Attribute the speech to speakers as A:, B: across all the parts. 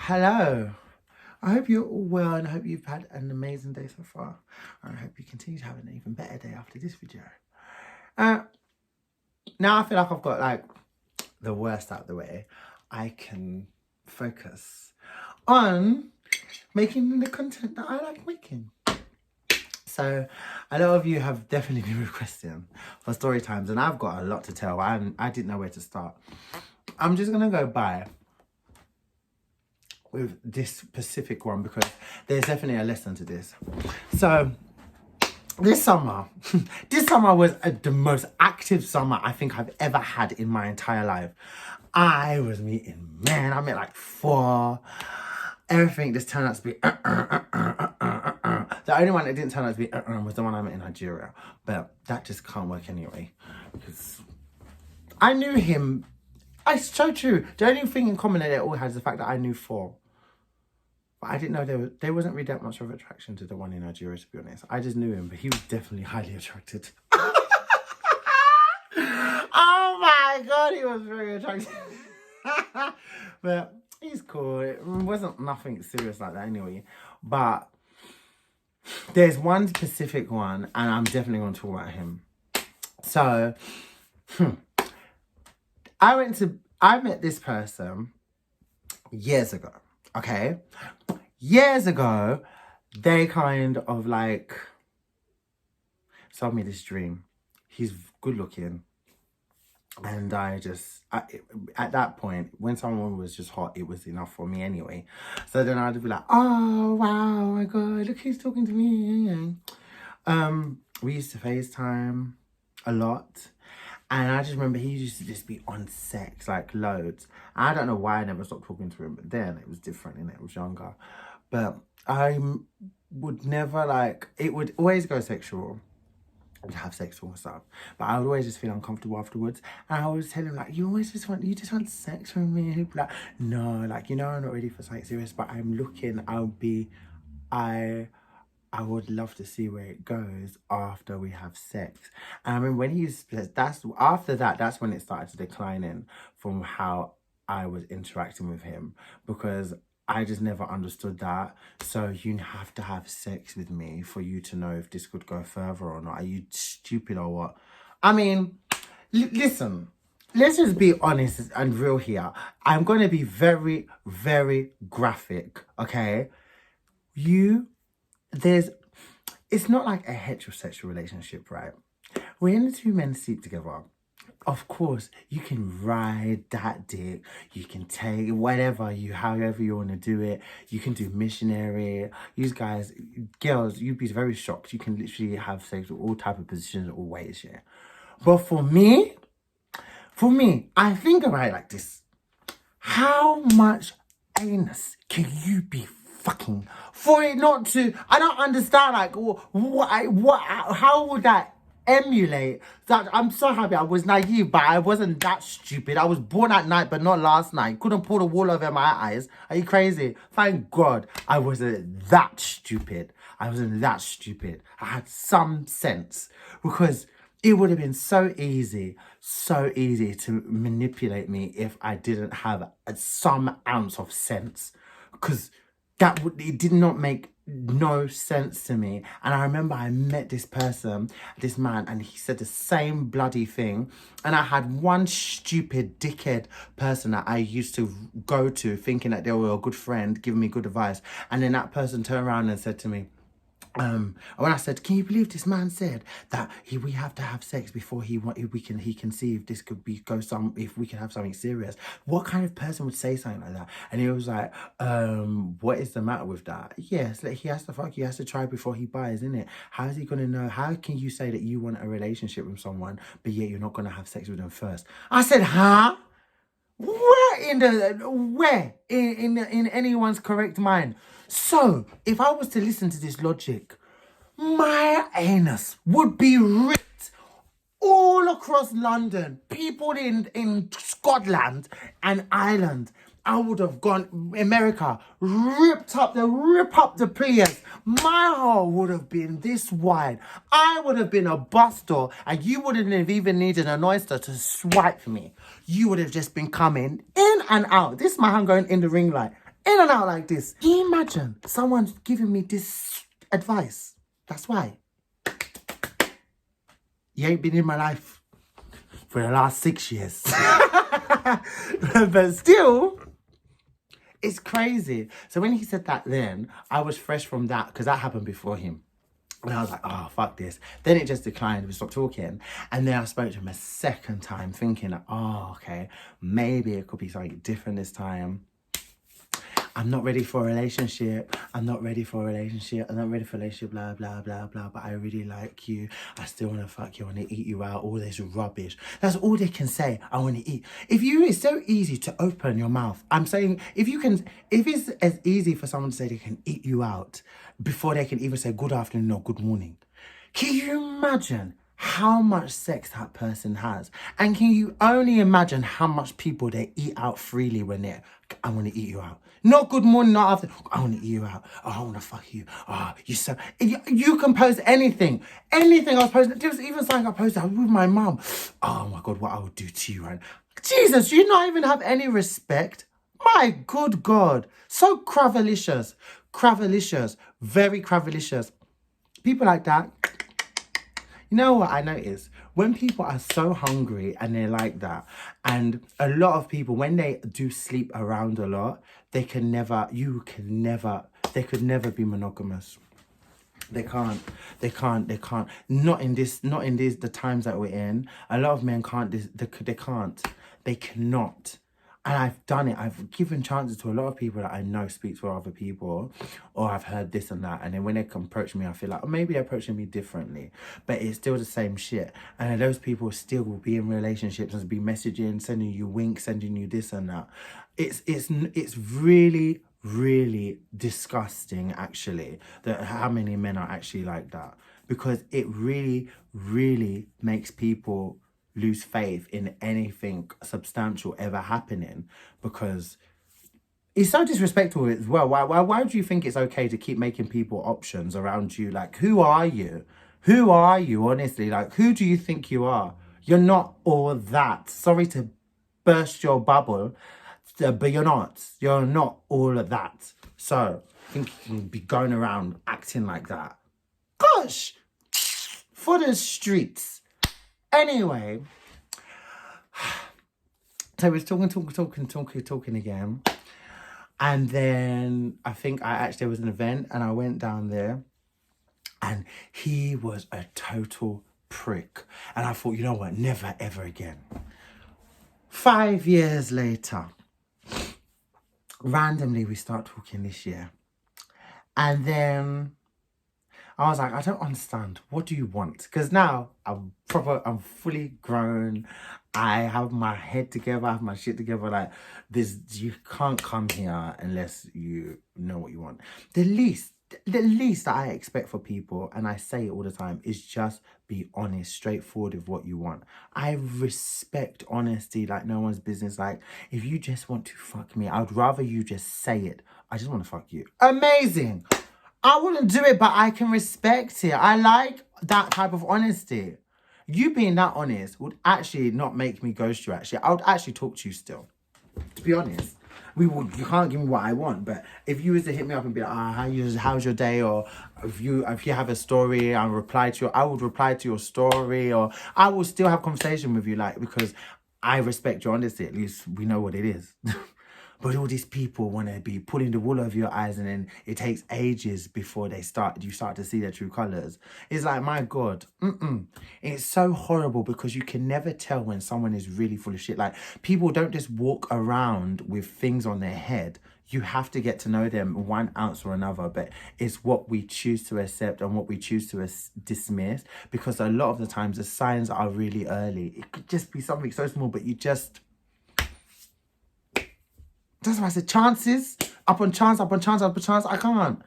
A: Hello. I hope you're all well and I hope you've had an amazing day so far. And I hope you continue to have an even better day after this video. Now I feel like I've got like the worst out of the way. I can focus on making the content that I like making. So a lot of you have definitely been requesting for story times and I've got a lot to tell. I didn't know where to start. I'm just going to go by with this specific one because there's definitely a lesson to this. So this summer was the most active summer I think I've ever had in my entire life. I was meeting men. I met like 4. Everything just turned out to be The only one that didn't turn out to be was the one I met in Nigeria, but that just can't work anyway because I knew him. It's so true. The only thing in common that they all had is the fact that I knew 4. But I didn't know there wasn't really that much of attraction to the one in Nigeria, to be honest. I just knew him, but he was definitely highly attracted. Oh my God, he was very attractive. But he's cool. It wasn't nothing serious like that anyway. But there's one specific one, and I'm definitely going to talk about him. So, I met this person years ago, okay? Years ago, they kind of like sold me this dream. He's good looking. And at that point, when someone was just hot, it was enough for me anyway. So then I'd be like, oh, wow, oh my God, look who's talking to me. We used to FaceTime a lot. And I just remember he used to just be on sex, like loads. I don't know why I never stopped talking to him, but then it was different and it was younger. But I would never it would always go sexual. We'd have sexual stuff. But I would always just feel uncomfortable afterwards. And I would tell him, like, you just want sex from me? And he'd be like, no, like, I'm not ready for something serious, but I'm looking, I would love to see where it goes after we have sex. And I mean, that's when it started to declining from how I was interacting with him, because I just never understood that. So you have to have sex with me for you to know if this could go further or not. Are you stupid or what? I mean, listen, let's just be honest and real here. I'm going to be very, very graphic, okay? It's not like a heterosexual relationship, right? When the 2 men sleep together, of course, you can ride that dick, you can take however you want to do it. You can do missionary. You guys, girls, you'd be very shocked. You can literally have sex with all type of positions or ways, yeah. But for me, I think about it like this. How much anus can you be fucking for it not to? I don't understand, like, how would that emulate that? I'm so happy I was naive, but I wasn't that stupid. I was born at night, but not last night. Couldn't pull the wool over my eyes. Are you crazy? Thank God I wasn't that stupid. I had some sense, because it would have been so easy to manipulate me if I didn't have some ounce of sense, because it did not make no sense to me. And I remember I met this man, and he said the same bloody thing. And I had one stupid dickhead person that I used to go to thinking that they were a good friend, giving me good advice. And then that person turned around and said to me, when I said, can you believe this man said that we have to have sex before he can see if this could if we can have something serious? What kind of person would say something like that? And he was like, what is the matter with that? Yes, like, he has to fuck, he has to try before he buys, isn't it? How is he gonna know? How can you say that you want a relationship with someone, but yet you're not gonna have sex with them first? I said, huh? Where in anyone's correct mind? So if I was to listen to this logic, my anus would be ripped all across London. People in Scotland and Ireland. I would have gone America, rip up the players. My hole would have been this wide. I would have been a buster, and you wouldn't have even needed an oyster to swipe me. You would have just been coming in and out. This man going in the ring light. In in and out like this. Can you imagine someone giving me this advice? That's why you ain't been in my life for the last 6 years. But still, it's crazy. So when he said that then, I was fresh from that because that happened before him. And I was like, oh, fuck this. Then it just declined. We stopped talking. And then I spoke to him a second time thinking, oh, okay, maybe it could be something different this time. I'm not ready for a relationship. I'm not ready for a relationship. I'm not ready for a relationship, blah, blah, blah, blah. But I really like you. I still want to fuck you. I want to eat you out. All this rubbish. That's all they can say. I want to eat. It's so easy to open your mouth. I'm saying, if it's as easy for someone to say they can eat you out before they can even say good afternoon or good morning. Can you imagine how much sex that person has? And can you only imagine how much people they eat out freely when they're, I want to eat you out. Not good morning, not after. I want to eat you out. Oh, I want to fuck you. Oh, you can post anything. Anything I was posting. There was even something I posted with my mum. Oh my God, what I would do to you, right? Jesus, you not even have any respect. My good God. So cravalicious. Cravalicious. Very cravalicious. People like that. You know what I notice? When people are so hungry and they're like that, and a lot of people, when they do sleep around a lot, they could never be monogamous. They can't. Not in the times that we're in. A lot of men can't, they cannot. And I've done it. I've given chances to a lot of people that I know speak for other people, or I've heard this and that. And then when they approach me, I feel like, oh, maybe they're approaching me differently, but it's still the same shit. And then those people still will be in relationships and be messaging, sending you winks, sending you this and that. It's really, really disgusting, actually, that how many men are actually like that, because it really, really makes people lose faith in anything substantial ever happening, because it's so disrespectful as well. Why do you think it's okay to keep making people options around you? Like, who are you? Who are you, honestly? Like, who do you think you are? You're not all that. Sorry to burst your bubble, but you're not. You're not all of that. So, I think you can be going around acting like that. Gosh! For the streets. Anyway, so we was talking again. And then I think there was an event and I went down there and he was a total prick. And I thought, you know what, never ever again. 5 years later, randomly we start talking this year. And then I was like, I don't understand. What do you want? Because now I'm fully grown. I have my head together. I have my shit together. Like, you can't come here unless you know what you want. The least that I expect for people, and I say it all the time, is just be honest, straightforward with what you want. I respect honesty like no one's business. Like, if you just want to fuck me, I would rather you just say it. I just want to fuck you. Amazing. I wouldn't do it, but I can respect it. I like that type of honesty. You being that honest would actually not make me ghost you, actually. I would actually talk to you still. To be honest. You can't give me what I want, but if you was to hit me up and be like, how's your day? Or if you have a story, I would reply to your story, or I will still have conversation with you, like, because I respect your honesty. At least we know what it is. But all these people want to be pulling the wool over your eyes, and then it takes ages before you start to see their true colours. It's like, my God, it's so horrible, because you can never tell when someone is really full of shit. Like, people don't just walk around with things on their head. You have to get to know them 1 ounce or another, but it's what we choose to accept and what we choose to dismiss, because a lot of the times the signs are really early. It could just be something so small, but you just... That's why I said chances, upon chance. I can't.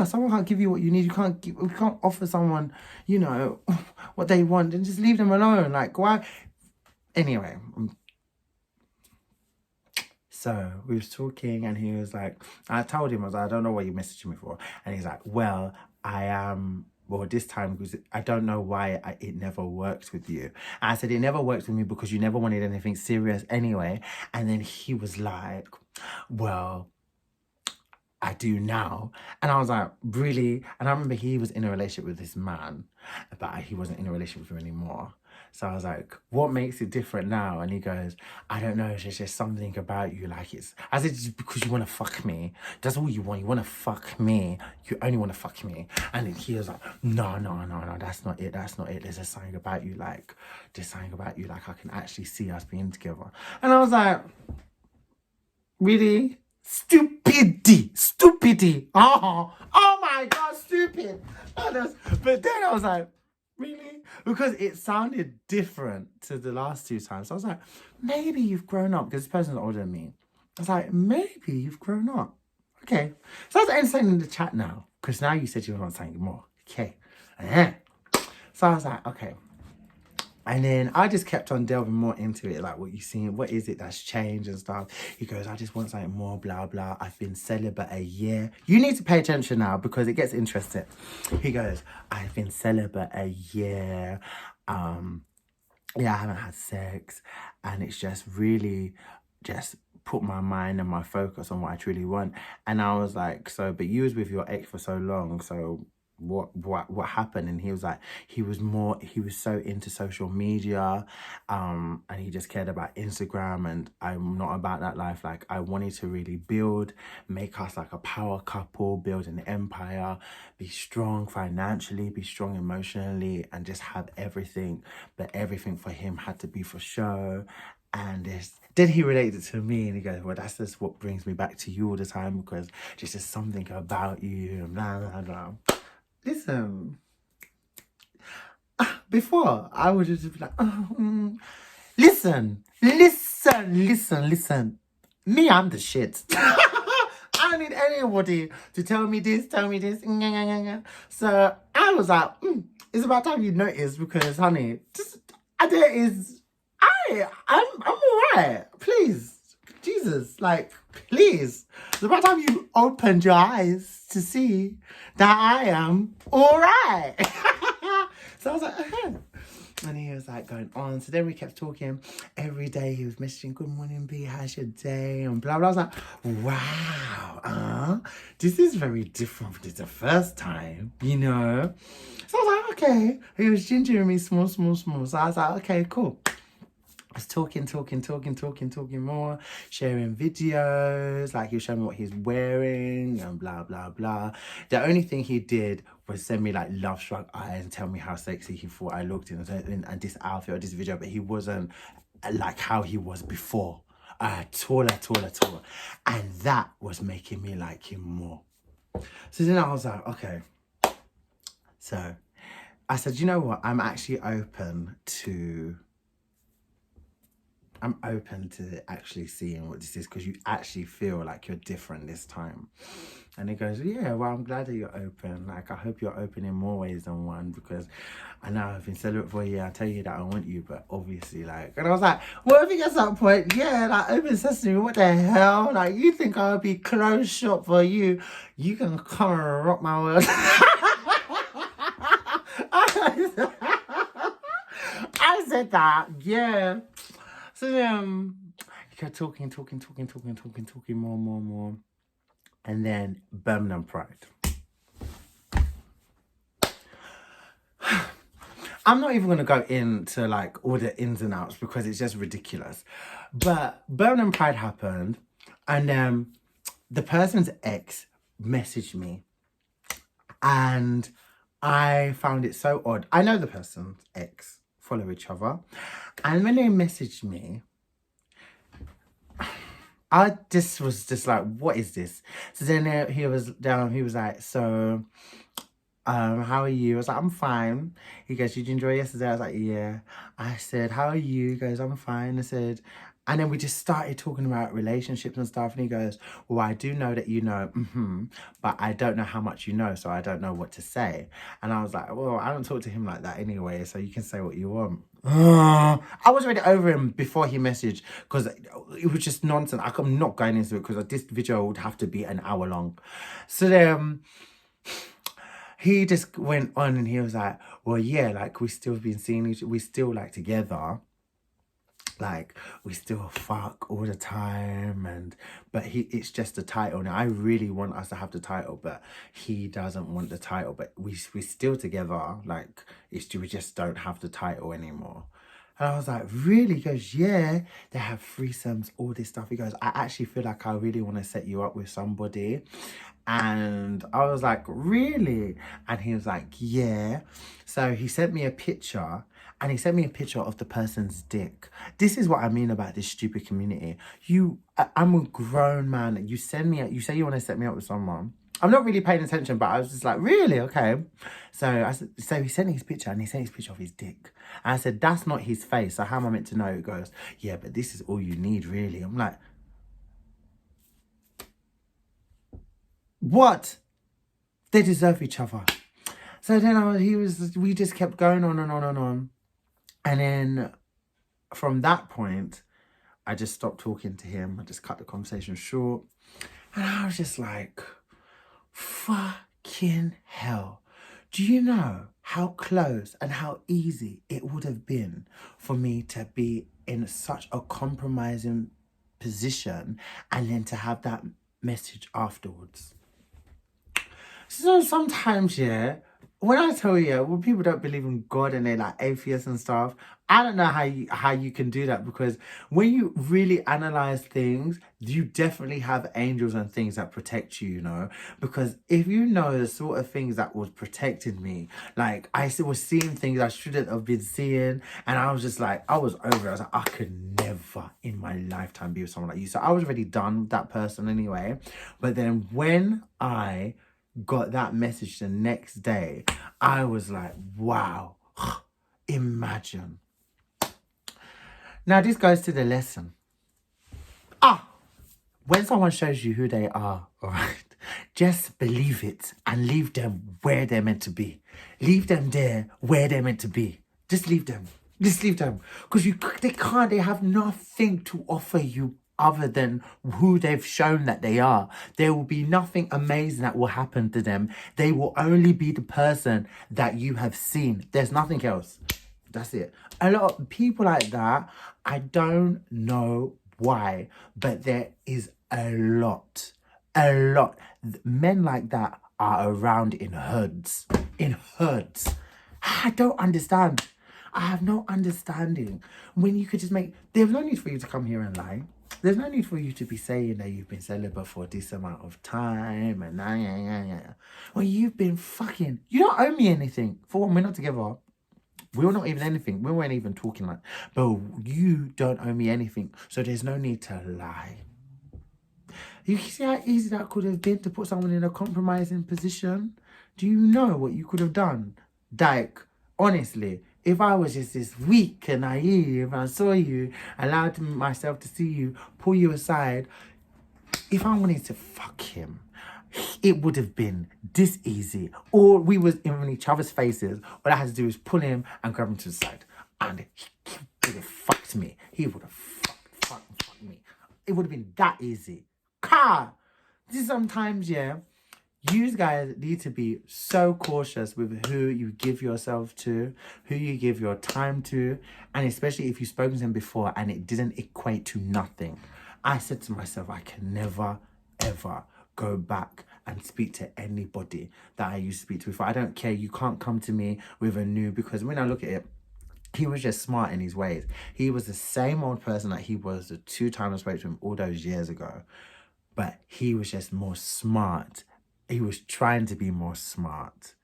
A: Someone can't give you what you need. You can't offer someone, what they want, and just leave them alone. Like, why? Anyway, so we was talking, and he was like, I told him, I was like, I don't know what you messaged me for. And he's like, well, I am... Well, this time, because I don't know why it never worked with you. And I said, it never worked with me because you never wanted anything serious anyway. And then he was like, well, I do now. And I was like, really? And I remember he was in a relationship with this man, but he wasn't in a relationship with him anymore. So I was like, what makes it different now? And he goes, I don't know, it's just something about you. Like it's, I said, just because you want to fuck me. That's all you want. You want to fuck me. You only want to fuck me. And then he was like, no, that's not it. That's not it. There's just something about you. Like, there's something about you. Like I can actually see us being together. And I was like, really? Stupidity. Oh my God, stupid. But then I was like, really? Because it sounded different to the last two times. So I was like, maybe you've grown up because this person's older than me. I was like, maybe you've grown up. Okay. So I was entertaining in the chat now because now you said you want something more. Okay. So I was like, okay. And then I just kept on delving more into it, like what you seen, what is it that's changed and stuff. He goes, I just want something more, blah, blah. I've been celibate a year. You need to pay attention now because it gets interesting. He goes, I've been celibate a year. Yeah, I haven't had sex. And it's just really just put my mind and my focus on what I truly want. And I was like, so, but you was with your ex for so long, so what happened? And he was like, he was so into social media, and he just cared about Instagram, and I'm not about that life. Like I wanted to really make us like a power couple, build an empire, be strong financially, be strong emotionally, and just have everything. But everything for him had to be for show. And then he related it to me and he goes, well, that's just what brings me back to you all the time because just there's something about you and blah, blah, blah. Listen, before I would just be like, listen. Me, I'm the shit. I don't need anybody to tell me this. So I was like, it's about time you notice because, honey, I'm alright. Please. Jesus, like, please. It's about time you opened your eyes to see that I am alright. So I was like, And he was like going on. So then we kept talking. Every day he was messaging, good morning, B, how's your day? And blah, blah. I was like, wow, this is very different from the first time, you know? So I was like, okay. He was gingering me small. So I was like, okay, cool. I was talking more, sharing videos, like he was showing me what he's wearing and blah, blah, blah. The only thing he did was send me like love struck eyes and tell me how sexy he thought I looked in this outfit or this video, but he wasn't like how he was before. At all. And that was making me like him more. So then I was like, okay. So I said, you know what? I'm open to actually seeing what this is because you actually feel like you're different this time. And he goes, yeah, well, I'm glad that you're open. Like, I hope you're open in more ways than one because I know I've been celibate for a year. I tell you that I want you, but obviously, like, and I was like, well, if it gets to that point, yeah, like, open sesame, what the hell? Like, you think I'll be closed shop for you? You can come and rock my world. I said that, yeah. So he kept talking more. And then Birmingham Pride. I'm not even going to go into like all the ins and outs because it's just ridiculous. But Birmingham Pride happened and the person's ex messaged me and I found it so odd. I know the person's ex, follow each other. And when they messaged me, I just was just like, what is this? So then he was like, so, how are you? I was like, I'm fine. He goes, did you enjoy yesterday? I was like, yeah. I said, how are you? He goes, I'm fine. I said, and then we just started talking about relationships and stuff. And he goes, well, I do know that you know, but I don't know how much you know, so I don't know what to say. And I was like, well, I don't talk to him like that anyway, so you can say what you want. I was already over him before he messaged because it was just nonsense. I'm not going into it because this video would have to be an hour long. So then he just went on and he was like, well, yeah, like we still been seeing we still like together. Like, we still fuck all the time, but it's just the title. Now I really want us to have the title, but he doesn't want the title. But we're still together. Like, we just don't have the title anymore. And I was like, really? He goes, yeah, they have threesomes, all this stuff. He goes, I actually feel like I really want to set you up with somebody. And I was like, really? And he was like, yeah. So he sent me a picture, and he sent me a picture of the person's dick. This is what I mean about this stupid community. I'm a grown man. You say you want to set me up with someone. I'm not really paying attention, but I was just like, really? Okay. So he sent me his picture, and he sent his picture of his dick. And I said, that's not his face. So how am I meant to know? He goes, yeah, but this is all you need, really. I'm like, what? They deserve each other. So then we just kept going on and on and on. And then from that point, I just stopped talking to him. I just cut the conversation short. And I was just like, fucking hell. Do you know how close and how easy it would have been for me to be in such a compromising position and then to have that message afterwards? So sometimes, yeah, when I tell you, when people don't believe in God and they're like atheists and stuff, I don't know how you can do that, because when you really analyze things, you definitely have angels and things that protect you, you know? Because if you know the sort of things that was protecting me, like I was seeing things I shouldn't have been seeing, and I was just like, I was over it. I was like, I could never in my lifetime be with someone like you. So I was already done with that person anyway. But then when I got that message the next day, I was like, wow, imagine. Now this goes to the lesson. When someone shows you who they are, all right, just believe it and leave them where they're meant to be. Leave them there where they're meant to be. Just leave them. Just leave them. Because they have nothing to offer you other than who they've shown that they are. There will be nothing amazing that will happen to them. They will only be the person that you have seen. There's nothing else. That's it. A lot of people like that, I don't know why, but there is a lot. Men like that are around in herds. I don't understand. I have no understanding. When you could just there's no need for you to come here and lie. There's no need for you to be saying that you've been celibate for this amount of time and yeah. Well, you've been fucking. You don't owe me anything. For one, we're not together. We're not even anything. We weren't even talking like. But you don't owe me anything. So there's no need to lie. You see how easy that could have been to put someone in a compromising position? Do you know what you could have done? Like, honestly, if I was just this weak and naive and I saw you, allowed myself to see you, pull you aside, if I wanted to fuck him, it would have been this easy. Or we was in each other's faces. All I had to do was pull him and grab him to the side. And he would have fucked me. He would have fucked me. It would have been that easy. Sometimes, yeah, you guys need to be so cautious with who you give yourself to, who you give your time to, and especially if you've spoken to them before and it didn't equate to nothing. I said to myself, I can never, ever go back and speak to anybody that I used to speak to before. I don't care. You can't come to me with a new, because when I look at it, he was just smart in his ways. He was the same old person that he was the 2 times I spoke to him all those years ago. But he was just more smart. He was trying to be more smart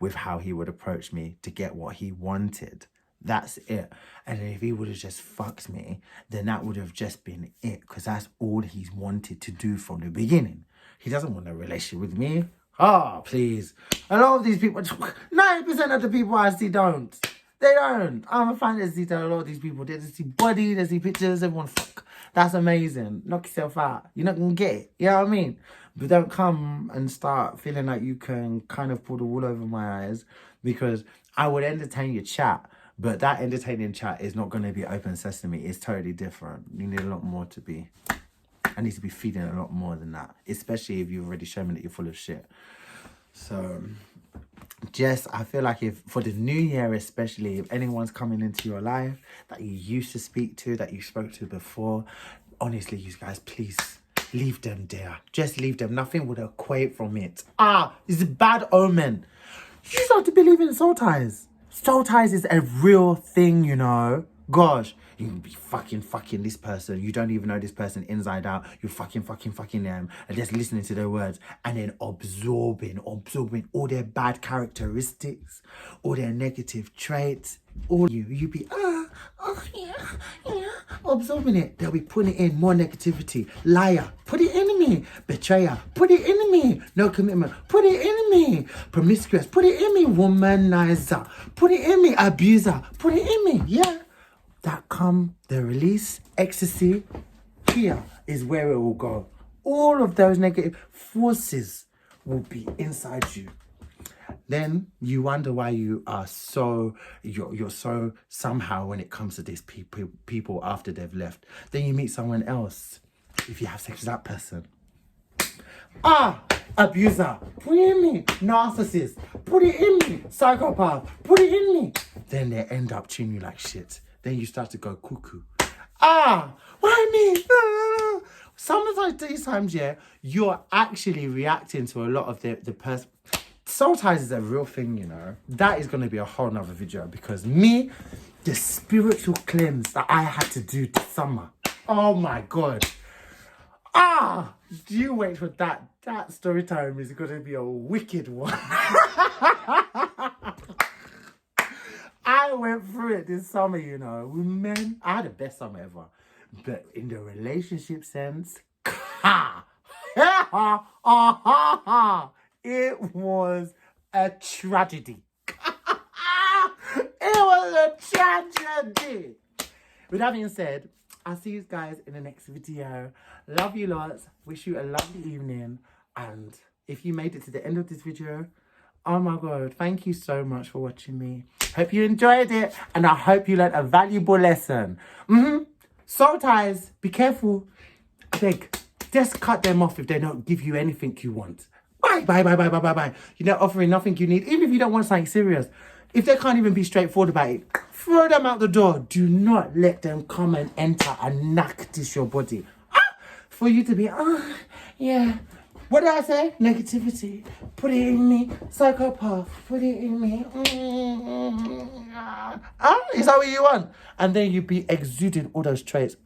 A: with how he would approach me to get what he wanted. That's it. And if he would have just fucked me, then that would have just been it. Because that's all he's wanted to do from the beginning. He doesn't want a relationship with me. Oh, please. A lot of these people, 90% of the people I see don't. They don't. I'm a fantasy that a lot of these people, they just see body, they see pictures, everyone fuck. That's amazing. Knock yourself out. You're not going to get it. You know what I mean? But don't come and start feeling like you can kind of pull the wool over my eyes, because I would entertain your chat, but that entertaining chat is not going to be open sesame. It's totally different. You need a lot more to be. I need to be feeding a lot more than that, especially if you've already shown me that you're full of shit. So just, I feel like if for the new year especially, if anyone's coming into your life that you used to speak to, that you spoke to before, honestly, you guys, please leave them there. Just leave them. Nothing would equate from it. It's a bad omen. You start to believe in soul ties. Soul ties is a real thing, you know. Gosh, you can be fucking this person. You don't even know this person inside out. You fucking them and just listening to their words and then absorbing all their bad characteristics, all their negative traits. All you be yeah, absorbing it. They'll be putting in more negativity. Liar, put it in me. Betrayer, put it in me. No commitment, put it in me. Promiscuous, put it in me. Womanizer, put it in me. Abuser, put it in me. Yeah. That come the release, ecstasy, here is where it will go. All of those negative forces will be inside you. Then you wonder why you are so, you're so somehow when it comes to these people after they've left. Then you meet someone else. If you have sex with that person. Abuser, put it in me. Narcissist, put it in me. Psychopath, put it in me. Then they end up treating you like shit. Then you start to go cuckoo. Why me? Sometimes these times, yeah, you're actually reacting to a lot of the person. Soul ties is a real thing, you know. That is going to be a whole nother video because me, the spiritual cleanse that I had to do this summer. Oh my God. Do you wait for that? That story time is going to be a wicked one. I went through it this summer, you know, with men. I had the best summer ever. But in the relationship sense, it was a tragedy. It was a tragedy. With that being said, I'll see you guys in the next video. Love you lots. Wish you a lovely evening. And if you made it to the end of this video, oh my God, thank you so much for watching me. Hope you enjoyed it. And I hope you learned a valuable lesson. Soul ties, be careful. I beg, just cut them off if they don't give you anything you want. Bye. You're not offering nothing you need. Even if you don't want something serious. If they can't even be straightforward about it, throw them out the door. Do not let them come and enter and knock this your body. For you to be, yeah. What did I say? Negativity. Put it in me. Psychopath. Put it in me. Is that what you want? And then you be exuding all those traits.